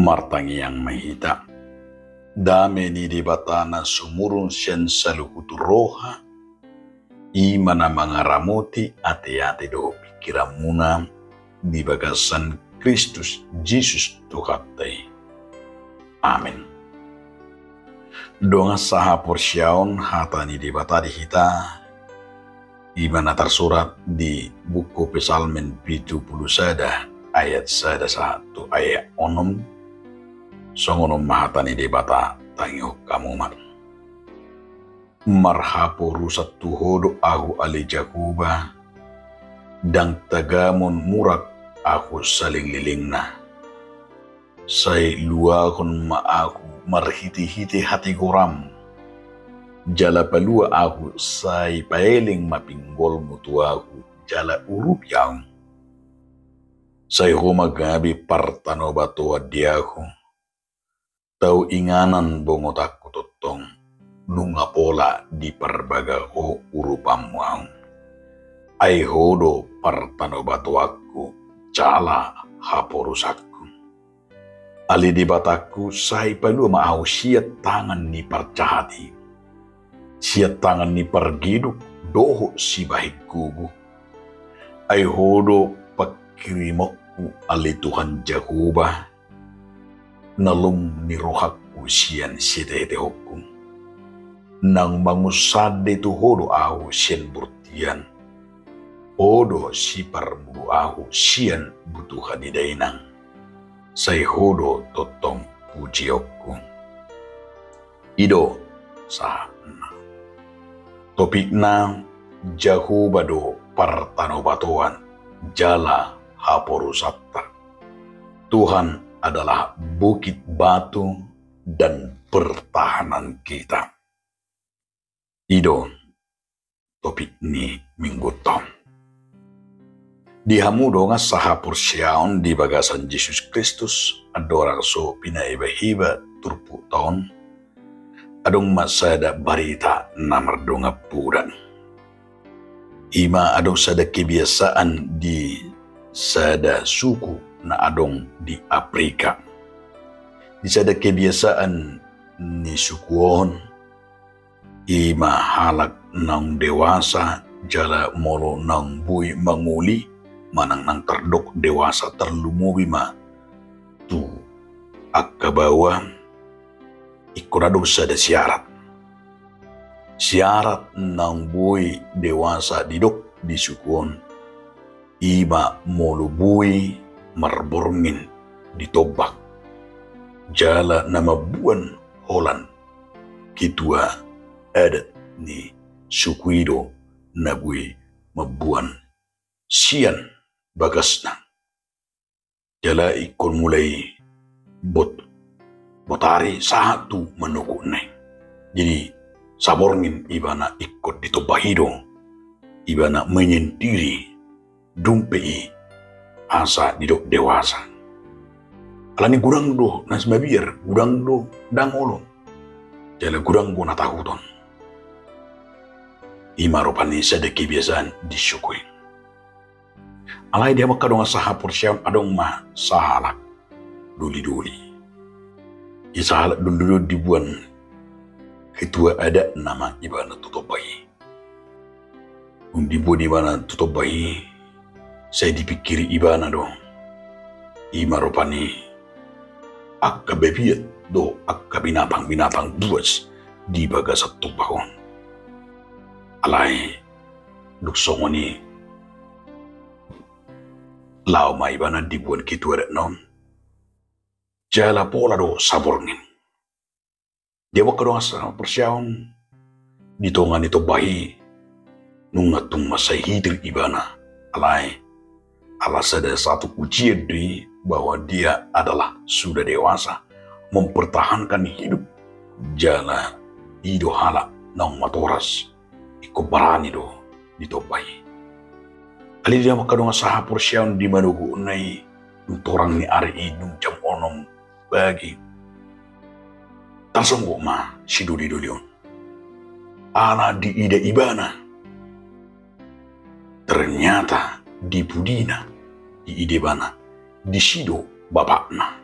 martangi yang mahita. Dame ni di batana sumurun siyan saluhutu roha, imana mangaramuti ate-ate do pikiran muna di bagasan Kristus Jesus Tuhatay. Amin. Donga saha porsyaon hatani di batadi hita, imana tersurat di buku Pesalmen 70 ayat 1 ayat 6. Songono mahatani di bata tangyo kamumat. Marhapo rusat tuhodo aku ali Jakuba, dang tagamon murak aku saling lilingna. Say luakon ma aku marhiti-hiti hati goram. Jala palua aku say paeling mapinggol mutu aku jala urup yang. Say humagabi partano batoa diaku. Tau inganan bongot aku totong, nunga pola di perbaga ho urupam mau. Ai hodo partano batu aku, jala haporusakku. Ali di bataku say palu mau siat tangan ni percahati. Siat tangan ni pergiduk doho si bahik kugu. Ai hodo pakirimokku ali Tuhan Jakuba. Nalum ni rohak usian sitete hukum. Nang mangusade tu hodo ahu sian burtian. Hodo si parmudu ahu sian butuh hadidainang. Say hodo totong pujiokku. Ido sahana. Topikna Jakuba do partanobatoan jala haporusatta. Tuhan adalah bukit batu dan pertahanan kita. Ido topik ni minggu tom. Dihamudo nga saha porsyaon di bagasan Jesus Kristus adorang so pinaiba-hiba turpu taon. Adong masada barita namardonga puran. Ima adong sada kebiasaan di sada suku na adong di Afrika. Di sada kebiasaan ni sukuon, ima halak nang dewasa jala molo nang bui manguli, manang nang terdok dewasa terlumuwi ma tu akabawa ikuradong sada syarat. Syarat nang bui dewasa didok di sukuon, ima molo bui marborngin ditobak jala nama buan holan kitua adat ni sukuido nabui mabuan sian bagasna jala ikon mulai botari satu menuku neng. Jadi saborngin ibana ikut ditobahido ibana menyendiri dumpei asa didok dewasa. Alani gurang do nas mabir, gurang do dangolo. Jala gurang go natahuton. Ima ropani sada kebiasaan disyukui. Alai dia makadong saha porsyam adong ma sahalak duli-duli. Isahalak duli-duli dibuan ketua ada nama ibana tutup bayi. Dibuan ibana tutup bayi. Saya dipikiri ibana dong. Ima ropani akka bebiat do akka binatang-binatang buas di baga satu bahon. Alai duksongo ni lau ma ibana dibuan kitu ada non. Jala pola do saborngin. Dia wakadong asa persyaon ditongan itu bayi nungatung masai hidir ibana. Alai alas ada satu ujian di bahwa dia adalah sudah dewasa mempertahankan hidup jala ido hala nang matoras iko barani do ditopai. Ali dia makadong saha porsyaon di manugu unay torang ni ari nung jam onom bagi tansong ma si duli-dulion ala di ida ibana ternyata di budina di ide bana di sido bapakna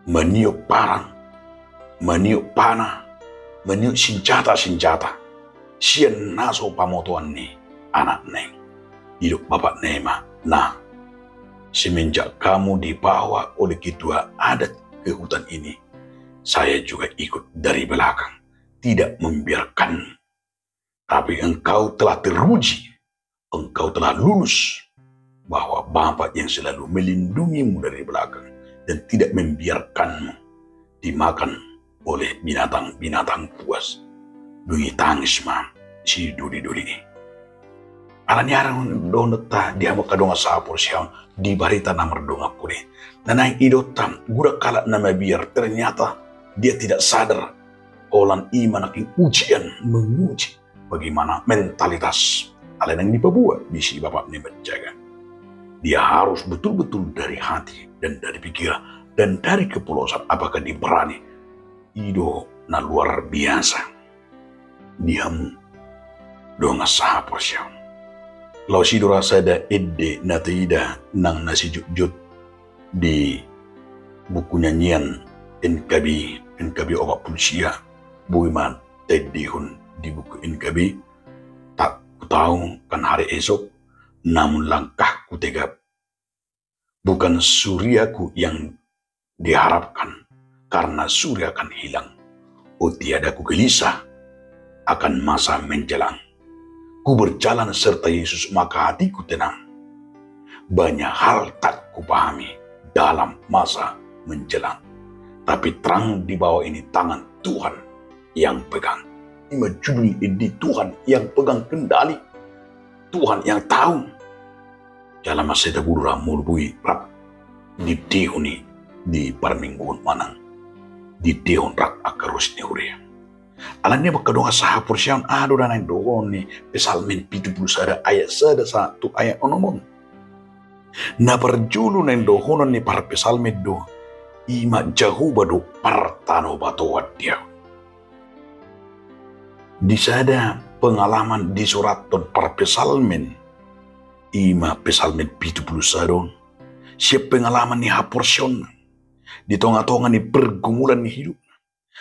meniup parang, meniup panah, meniup senjata-senjata. Sian naso pamotuan ni anak neng, hidup bapak Nema. Nah, semenjak kamu dibawa oleh ketua adat ke hutan ini, saya juga ikut dari belakang, tidak membiarkanmu. Tapi engkau telah teruji, engkau telah lulus, bahwa Bapa yang selalu melindungimu dari belakang dan tidak membiarkanmu dimakan oleh binatang-binatang buas. Dungi tangis ma si duri-duri. Alanya arang doneta dia makadonga sapur siang di barita namar donga puri. Nanai idotam gura kala nama biar ternyata dia tidak sadar olan iman aking ujian menguji bagaimana mentalitas alena yang diperbuat di si bapak ini menjaga. Dia harus betul-betul dari hati dan dari pikiran dan dari kepulauan apakah dia berani. Ido na luar biasa. Diam donga sahapor siang. Lau sido rasa da edde na teida nang nasi jut di buku nyanyian NKB obat pulsia buiman tedihun di buku NKB tak tahu kan hari esok namun langkahku tegap bukan suryaku yang diharapkan karena surya akan hilang. Oh tiada ku gelisah akan masa menjelang. Ku berjalan serta Yesus maka hatiku tenang. Banyak hal tak kupahami dalam masa menjelang. Tapi terang di bawah ini tangan Tuhan yang pegang. Ima jubli di Tuhan yang pegang kendali. Tuhan yang tahu. Dalam masa itu burra mulbui rap di dehuni di parmingguan manang. Di dehun rak akarus ni huria. Alannya makadonga sahapur siang ado dan ang doon ni Pesalmen 70 ayat 1 ayat onomon. Na perjulu ng dohonon ni para Pesalmen do ima jahuba do partano batuat dia. Di sada pengalaman di surat ton para Pesalmen ima Pesalmen 71 siap pengalaman ni hapursion di tonga-tonga ni pergumulan ni hidup.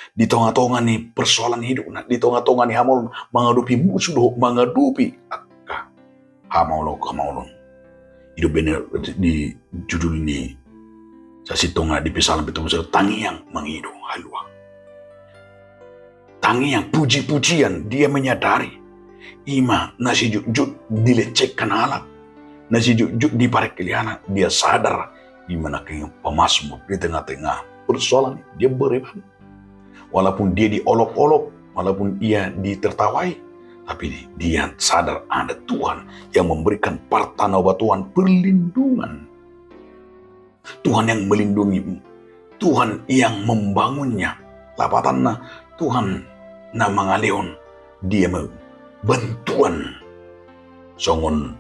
Di tonga-tonga ni persoalan hidup, di tonga-tonga ni hamol menghadapi musuh, menghadapi akka hamaulon. Hidup benar di judul ini saya tonga di Pesalmen itu tangi yang menghidup halua. Tangi yang puji-pujian dia menyadari ima nasi jujut dilecehkan halak, nasi jujut diparek keliana dia sadar gimana kayak pemasmur di tengah-tengah persoalan dia beriman. Walaupun dia diolok-olok, walaupun ia ditertawai, tapi dia sadar ada Tuhan yang memberikan partana batuan perlindungan. Tuhan yang melindungi, Tuhan yang membangunnya. Lapatanna Tuhan na mangaleon, dia bantuan. Songon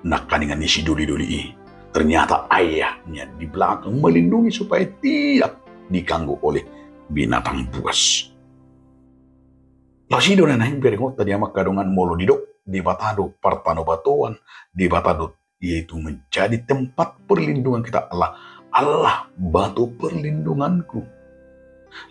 nakaningan ni si duli-duli. Ternyata ayahnya di belakang melindungi supaya tidak diganggu oleh binatang buas. Lasido na nahin beringot tadi amak kadungan molo didok di batado partano batuan di batado yaitu menjadi tempat perlindungan kita Allah batu perlindunganku.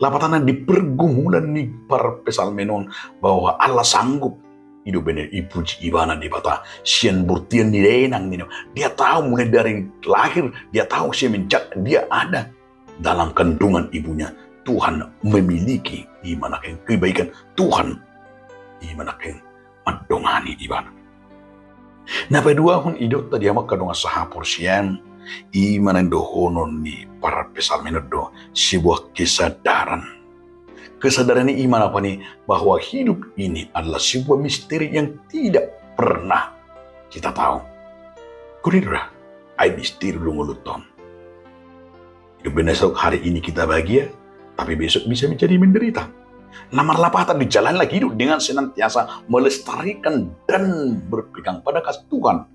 Lapatana di pergumulan ni para Pesalmenon bahwa Allah sanggup hidup benar ipuji ibana di bata sian burtian di renang nino. Dia tahu mulai dari lahir dia tahu semenjak dia ada dalam kandungan ibunya. Tuhan memiliki iman yang kebaikan. Tuhan iman yang mendongani ibadah. Nah kedua hun idot tadi amak kadonga sahapur siang iman yang dohonon ni para Pesalmen do sebuah kesadaran. Kesadaran ini iman apa nih? Bahwa hidup ini adalah sebuah misteri yang tidak pernah kita tahu. Kuridra, ay misteri lunguluton. Hidup benar hari ini kita bahagia, tapi besok bisa menjadi menderita. Lamar lapatan di jalan lagi hidup dengan senantiasa melestarikan dan berpegang pada kasih Tuhan.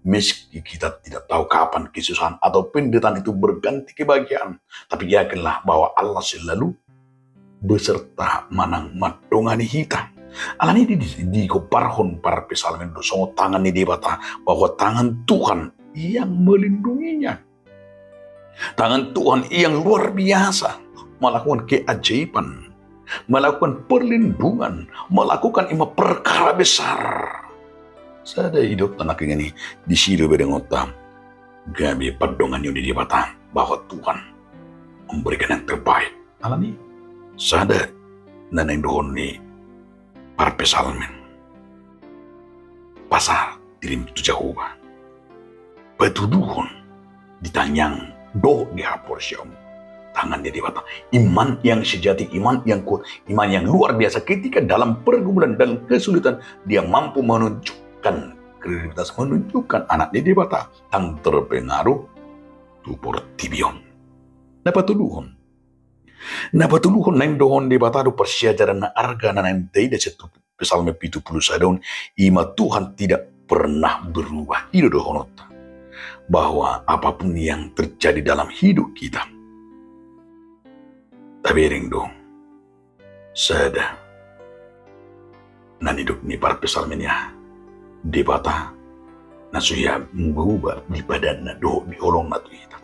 Meski kita tidak tahu kapan kesusahan atau penderitaan itu berganti kebahagiaan. Tapi yakinlah bahwa Allah selalu beserta manang madongani hita. Alan ini di koparhon para Pesalmen do songo tangan ni debata bahwa tangan Tuhan yang melindunginya. Tangan Tuhan yang luar biasa melakukan keajaiban, melakukan perlindungan, melakukan perkara besar. Sada hidup tanah ini di sido bedeng otam. Gabi pedongan yang di batang bahwa Tuhan memberikan yang terbaik. Alami sada naneng dohon ni parpesalmen. Pasal dirim tu jauh. Petuduhon ditanyang doh dihapor siom. Tangannya di batang. Iman yang sejati, iman yang kuat, iman yang luar biasa. Ketika dalam pergumulan dan kesulitan, dia mampu menunjukkan kredibilitas, menunjukkan anaknya di batang. Tang terpengaruh tupor tibion. Napa tuduhon? Napa tuduhon nang dohon di batang persiajaran na arga na nang tidak setu pesalme 70 sadon. Ima Tuhan tidak pernah berubah. Itu dohonot. Bahwa apapun yang terjadi dalam hidup kita, tabering dong, sada, nan hidup ni para pesalmenya, debata, nasuya mengubah di badan na do di holong na kita,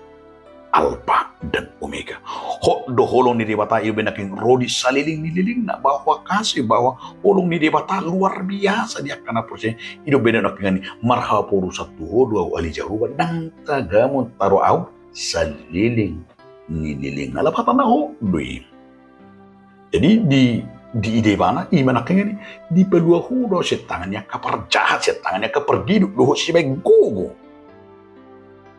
alpha dan omega. Hok do holong ni debata iyo benaking rodi saliling nililing na bahwa kasih bahwa holong ni debata luar biasa dia karena proses hidup beda nak ngani marha poru satu dua ali jaruba nang tagamun taro au saliling nililing na lapata na ho dui. Jadi di ide mana iman nak ngani di pelua hudo setangannya kapar jahat setangannya kepergi do si baik gogo.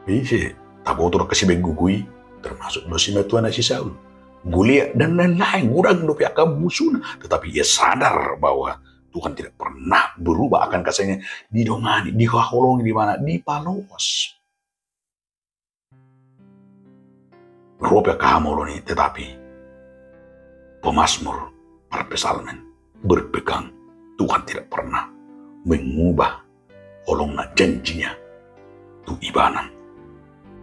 Bisa tabotor ke si baik gugui termasuk dosi Tuhan si Saul, Goliat dan lain-lain, gurang dopi akan musuh. Tetapi ia sadar bahwa Tuhan tidak pernah berubah akan kasihnya didongani, diholongi di mana, di palos. Berubah kahamoloni, tetapi pemazmur para pesalmen berpegang Tuhan tidak pernah mengubah holongna janjinya tu ibanan.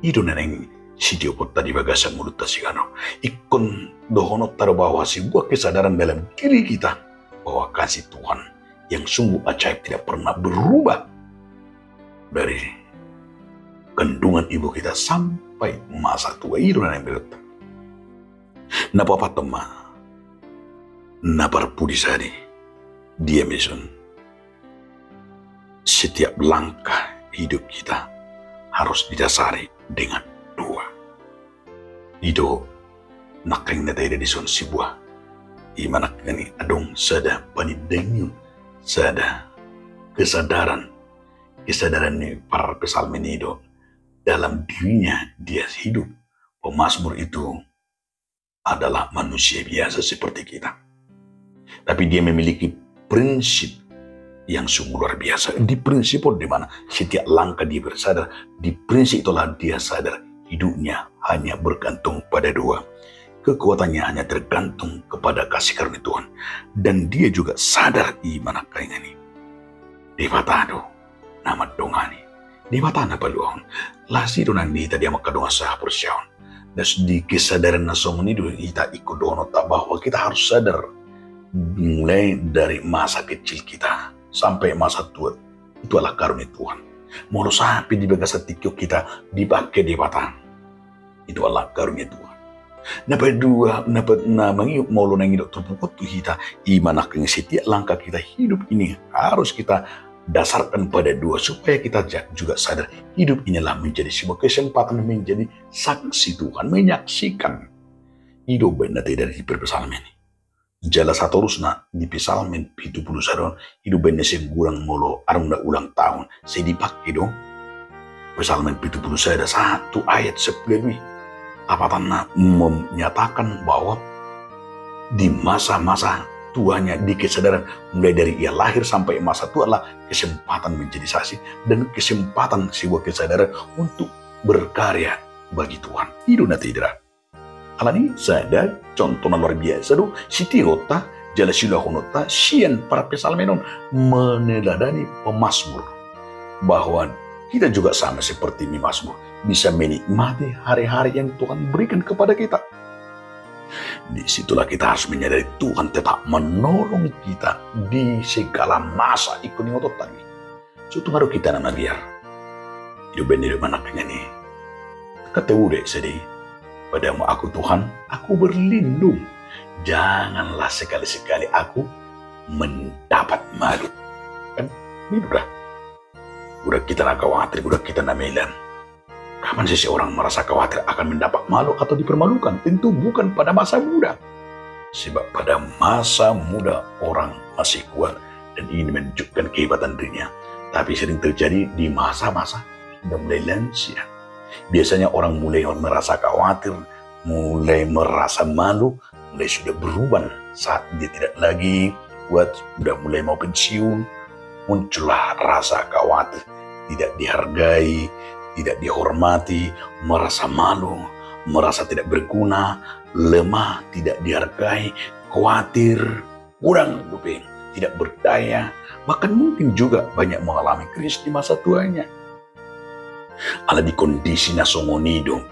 Itu neneng si Diopot tadi bagasan mulut tasigano. Ikon dohonot taruh bahwa sebuah kesadaran dalam diri kita bahwa kasih Tuhan yang sungguh ajaib tidak pernah berubah dari kandungan ibu kita sampai masa tua itu yang berut. Napa patema, napar pudisari, dia mesun. Setiap langkah hidup kita harus didasari dengan dua. Itu nakeng na tayo di son sibwa. Imanak gani adong sada panidengyo, sada kesadaran ni para pesalmen itu dalam dirinya dia hidup. Pemazmur itu adalah manusia biasa seperti kita. Tapi dia memiliki prinsip yang sungguh luar biasa. Di prinsip di mana setiap langkah dia bersadar, di prinsip itulah dia sadar hidupnya hanya bergantung pada dua. Kekuatannya hanya tergantung kepada kasih karunia Tuhan. Dan dia juga sadar iman kaingan ini. Devatado, nama dongani. Devatana paluang. Lasi donan di tadi amak kadonga sah persyawan. Dan di kesadaran nasong ini kita ikut dono tak bahwa kita harus sadar. Mulai dari masa kecil kita sampai masa tua. Itu adalah karunia Tuhan. Moro sapi di bagas tikyo kita dipakai di batang. Itu adalah karunia Tuhan. Napa dua, napa mangiuk molo nang hidup terpukut tu kita. Imanak yang setiap langkah kita hidup ini harus kita dasarkan pada dua. Supaya kita juga sadar hidup inilah menjadi sebuah kesempatan menjadi saksi Tuhan. Menyaksikan hidup benar dari perpesalmen ini. Jala satorusna di pesalmen 70 sadon hidup benar segurang molo arung ulang tahun. Saya dipakai dong. Pesalmen 70 saya ada satu ayat sebelumnya. Apatana menyatakan bahwa di masa-masa tuanya di kesadaran mulai dari ia lahir sampai masa tua adalah kesempatan menjadi saksi dan kesempatan sebuah kesadaran untuk berkarya bagi Tuhan. Itu nanti tidak. Alani sadar contohnya luar biasa do siti rota jala sila honota sian para pesalmenon meneladani pemazmur bahwa kita juga sama seperti pemazmur bisa menikmati hari-hari yang Tuhan berikan kepada kita. Disitulah kita harus menyadari Tuhan tetap menolong kita di segala masa ikut ngotot tadi. Suatu ngaruh kita nana biar hidup benar mana pengen nih Kata udah sedih. Padamu aku Tuhan, aku berlindung. Janganlah sekali-sekali aku mendapat malu. Kan ini udah kita nak khawatir, udah kita nak melan. Kapan seseorang merasa khawatir akan mendapat malu atau dipermalukan? Tentu bukan pada masa muda. Sebab pada masa muda orang masih kuat dan ingin menunjukkan kehebatan dirinya. Tapi sering terjadi di masa-masa sudah mulai lansia. Biasanya orang mulai merasa khawatir, mulai merasa malu, mulai sudah berubah saat dia tidak lagi kuat, sudah mulai mau pensiun. Muncullah rasa khawatir, tidak dihargai, tidak dihormati, merasa malu, merasa tidak berguna, lemah, tidak dihargai, khawatir, kurang duping, tidak berdaya, bahkan mungkin juga banyak mengalami krisis di masa tuanya. Ala di kondisi nasongonido,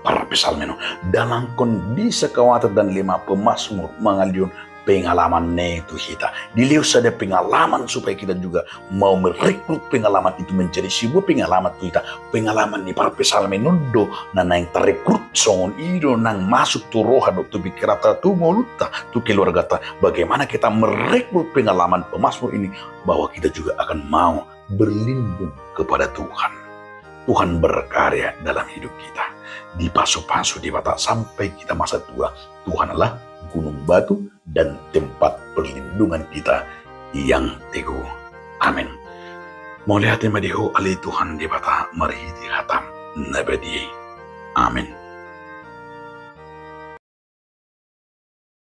para pesalmeno, dalam kondisi khawatir dan lemah pemasmur mengalun pengalaman itu kita. Dilihat ada pengalaman supaya kita juga mau merekrut pengalaman itu menjadi sebuah pengalaman kita. Pengalaman ni para pesalmeno do na yang terekrut songon ido nang masuk tu roha do tu pikirata tu moluta tu keluarga ta. Bagaimana kita merekrut pengalaman pemasmur ini bahwa kita juga akan mau berlindung kepada Tuhan. Tuhan berkarya dalam hidup kita. Dipasu-pasu di mata sampai kita masa tua. Tuhan adalah gunung batu dan tempat perlindungan kita yang teguh. Amin. Mau lihat madiho alih Tuhan di mata mari di hatam nabadi. Amin.